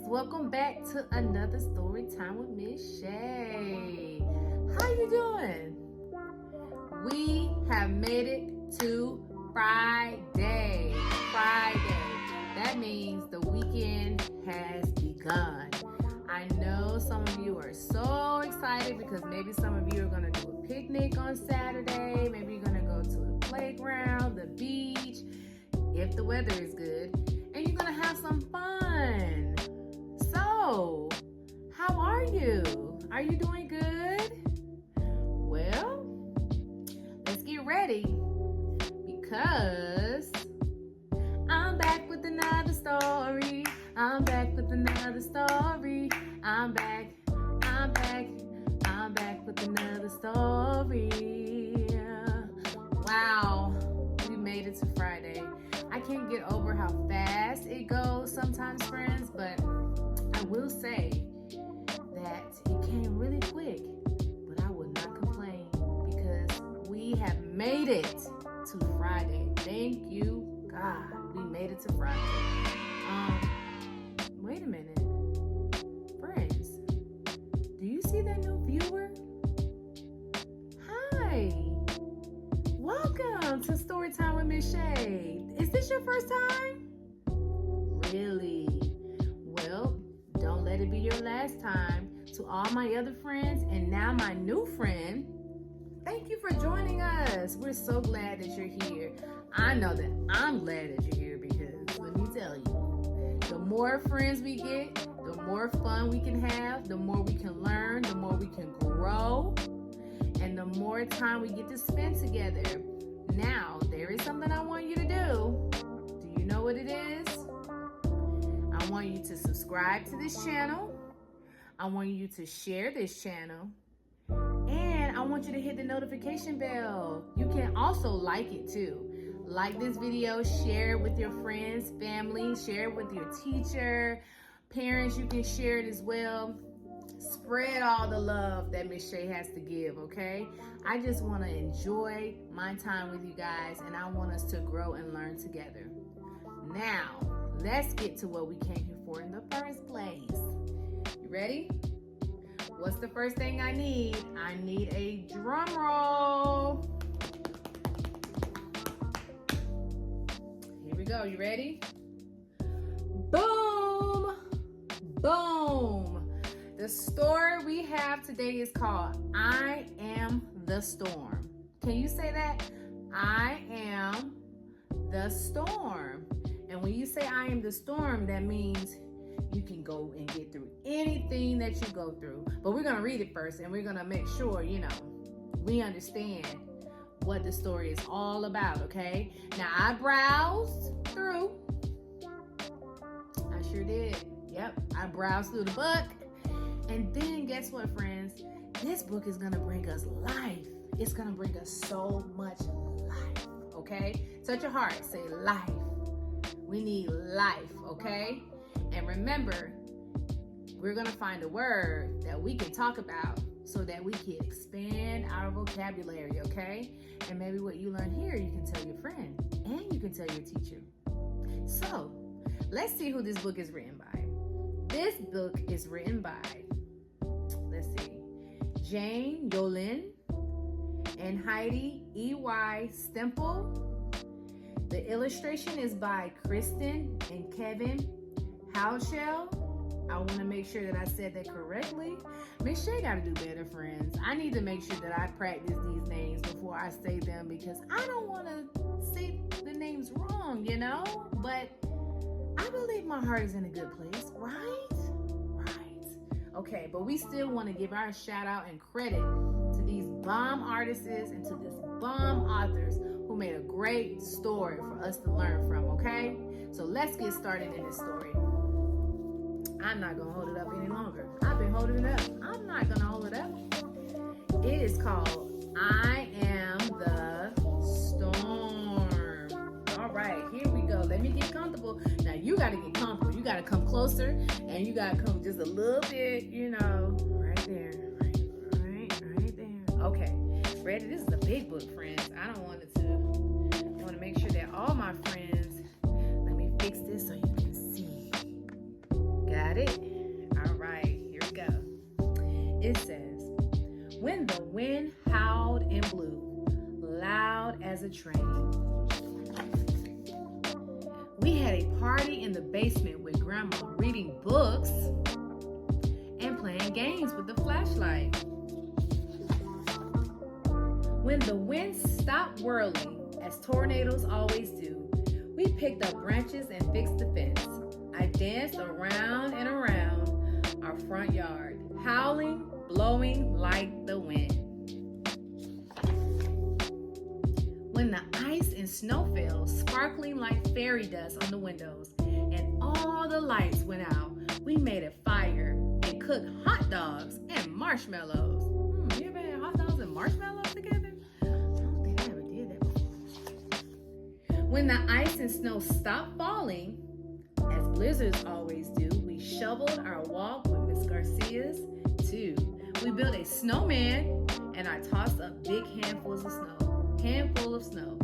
welcome back to another story time with Miss Shay. How you doing? We have made it to Friday. That means the weekend has begun. I know some of you are so excited because maybe some of you are going to do a picnic on Saturday. Maybe you're going to go to the playground, the beach, if the weather is good, and you're going to have some fun. So, how are you? Are you doing good? Well, let's get ready because I'm back with another story. I'm back with another story. I'm back with another story. Wow, we made it to Friday. I can't get over how fast it goes sometimes, friends, but I will say that it came really quick, but I would not complain because we have made it to Friday. Thank you, God. We made it to Friday. Wait a minute. Friends, do you see that new viewer? Hi. Welcome to Storytime with Miss Shay. Is this your first time? Really? Well, don't let it be your last time. To all my other friends and now my new friend, thank you for joining us. We're so glad that you're here. I know that I'm glad that you're here because let me tell you, the more friends we get, the more fun we can have, the more we can learn, the more we can grow, and the more time we get to spend together. Now, there is something I want you to do. Do you know what it is? I want you to subscribe to this channel. I want you to share this channel. And I want you to hit the notification bell. You can also like it too. Like this video, share it with your friends, family, share it with your teacher, parents, you can share it as well. Spread all the love that Miss Shay has to give, okay? I just want to enjoy my time with you guys and I want us to grow and learn together. Now, let's get to what we came here for in the first place. You ready? What's the first thing I need? I need a drum roll. Here we go. You ready? Boom! Boom! The story we have today is called I Am the Storm. Can you say that? I am the storm. And when you say I am the storm, that means you can go and get through anything that you go through. But we're going to read it first and we're going to make sure, we understand what the story is all about, okay? Now, I browsed through. I sure did. Yep, I browsed through the book. And then guess what, friends? This book is going to bring us life. It's going to bring us so much life, okay? Touch your heart. Say life. We need life, okay? And remember, we're going to find a word that we can talk about so that we can expand our vocabulary, okay? And maybe what you learn here, you can tell your friend and you can tell your teacher. So, let's see who this book is written by. This book is written by, let's see, Jane Yolen and Heidi E.Y. Stemple. The illustration is by Kristin and Kevin Howdeshell. I want to make sure that I said that correctly. Miss Shay got to do better, friends. I need to make sure that I practice these names before I say them because I don't want to say the names wrong, But I believe my heart is in a good place, right? Okay, but we still want to give our shout out and credit to these bomb artists and to this bomb authors who made a great story for us to learn from, okay? So let's get started in this story. I'm not going to hold it up any longer. I've been holding it up. I'm not going to hold it up. It is called I Am the Storm. All right, here we go. Let me get comfortable. Now, you got to get comfortable. You got to come closer, and you got to come just a little bit, right there. Right there. Okay, ready? This is a big book, friends. I want to make sure that all my friends, let me fix this so you can see. Got Got it? All right, here we go. It says, when the wind howled and blew, loud as a train. We had a party in the basement with Grandma reading books and playing games with the flashlight. When the wind stopped whirling, as tornadoes always do, we picked up branches and fixed the fence. I danced around and around our front yard, howling, blowing like the wind. When the ice and snow fell, sparkling like fairy dust on the windows, and all the lights went out, we made a fire and cooked hot dogs and marshmallows. You ever had hot dogs and marshmallows together? I don't think I ever did that before. When the ice and snow stopped falling, as blizzards always do, we shoveled our walk with Miss Garcia's too. We built a snowman, and I tossed up big handful of snow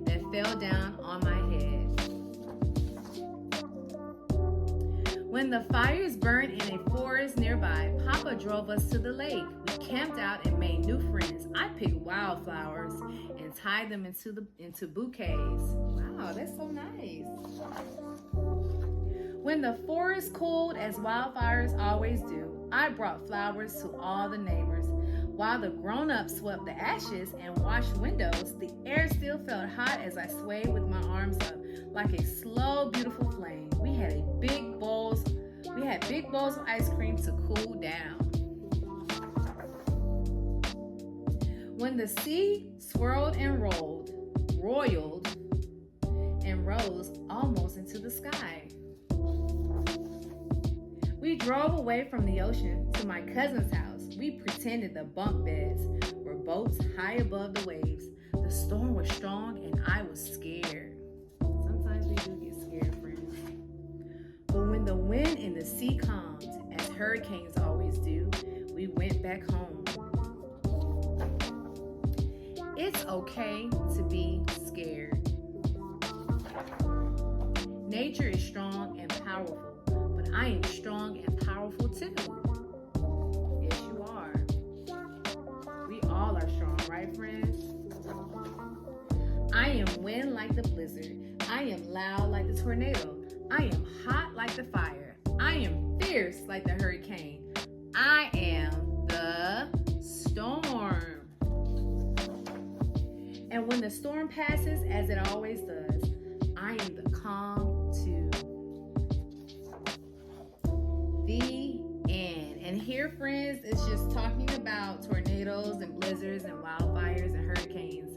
that fell down on my head. When the fires burned in a forest nearby, Papa drove us to the lake. We camped out and made new friends. I picked wildflowers and tied them into bouquets. Wow, that's so nice. When the forest cooled, as wildfires always do, I brought flowers to all the neighbors. While the grown-ups swept the ashes and washed windows, the air still felt hot as I swayed with my arms up like a slow, beautiful flame. We had big bowls of ice cream to cool down. When the sea swirled and roiled and rose almost into the sky. We drove away from the ocean to my cousin's house. We pretended the bunk beds were boats high above the waves. The storm was strong and I was scared. Sometimes we do get scared, friends. But when the wind and the sea calmed, as hurricanes always do, we went back home. It's okay to be scared. Nature is strong and powerful, but I am strong and powerful too. Yes, you are. We all are strong, right, friends? I am wind like the blizzard. I am loud like the tornado. I am hot like the fire. I am fierce like the hurricane. I am the storm. And when the storm passes, as it always does, I am the calm too. The end. And here, friends, it's just talking about tornadoes and blizzards and wildfires and hurricanes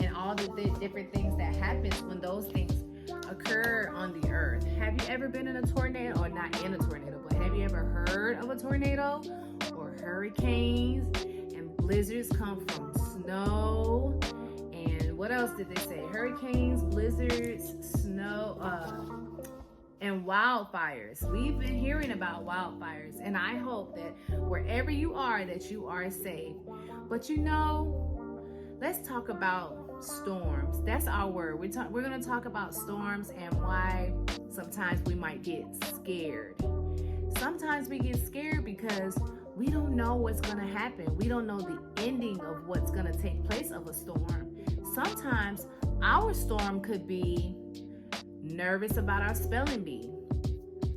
and all the different things that happens when those things occur on the earth. Have you ever been in a tornado, or not in a tornado, but have you ever heard of a tornado or hurricanes? And blizzards come from snow. And what else did they say? Hurricanes, blizzards, snow, and wildfires. We've been hearing about wildfires, and I hope that wherever you are, that you are safe. But let's talk about storms. That's our word. We're going to talk about storms and why sometimes we might get scared. Sometimes we get scared because we don't know what's going to happen. We don't know the ending of what's going to take place of a storm. Sometimes our storm could be nervous about our spelling bee.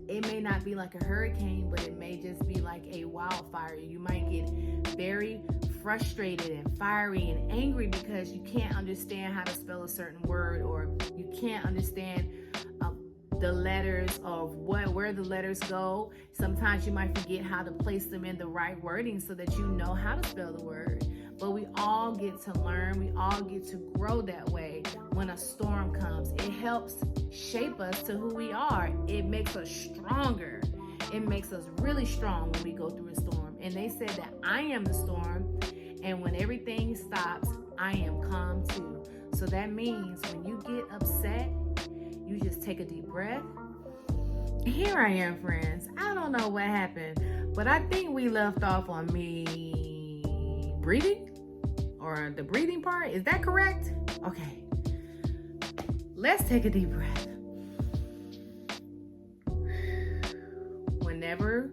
It may not be like a hurricane, but it may just be like a wildfire. You might get very frustrated and fiery and angry because you can't understand how to spell a certain word, or you can't understand the letters of where the letters go. Sometimes you might forget how to place them in the right wording so that you know how to spell the word. But we all get to learn. We all get to grow that way when a storm comes. It helps shape us to who we are. It makes us stronger. It makes us really strong when we go through a storm. And they said that I am the storm, and when everything stops, I am calm too. So that means when you get upset, you just take a deep breath. Here I am, friends. I don't know what happened, but I think we left off on me breathing, or the breathing part. Is that correct? Okay. Let's take a deep breath. whenever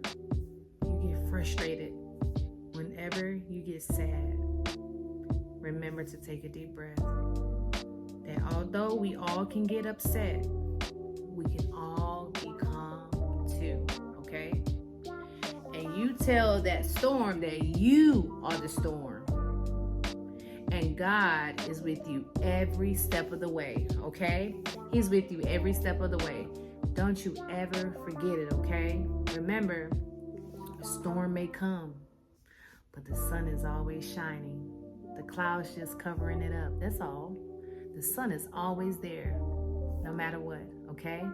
you get frustrated, whenever you get sad, remember to take a deep breath. That although we all can get upset, we can all be calm too, okay? And you tell that storm that you are the storm. And God is with you every step of the way, okay? He's with you every step of the way. Don't you ever forget it, okay? Remember, a storm may come, but the sun is always shining. The clouds just covering it up, that's all. The sun is always there, no matter what, okay?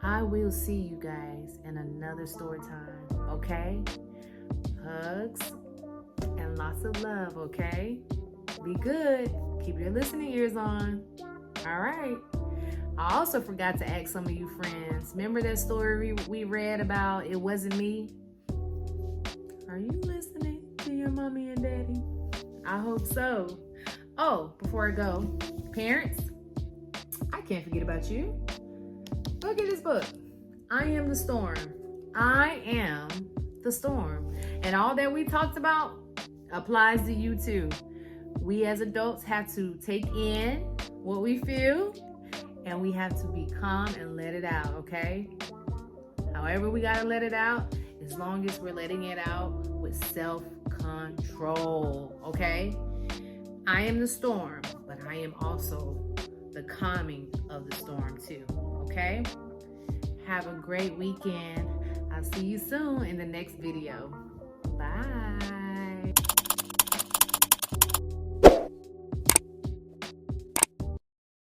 I will see you guys in another story time, okay? Hugs and lots of love, okay? Be good. Keep your listening ears on. All right. I also forgot to ask some of you friends. Remember that story we read about It Wasn't Me? Are you listening to your mommy and daddy? I hope so. Oh, before I go, parents, I can't forget about you. Look at this book. I Am the Storm. I am the storm. And all that we talked about applies to you too. We as adults have to take in what we feel, and we have to be calm and let it out, okay? However we gotta let it out, as long as we're letting it out with self-control, okay? I am the storm, but I am also the calming of the storm too, okay? Have a great weekend. I'll see you soon in the next video. Bye.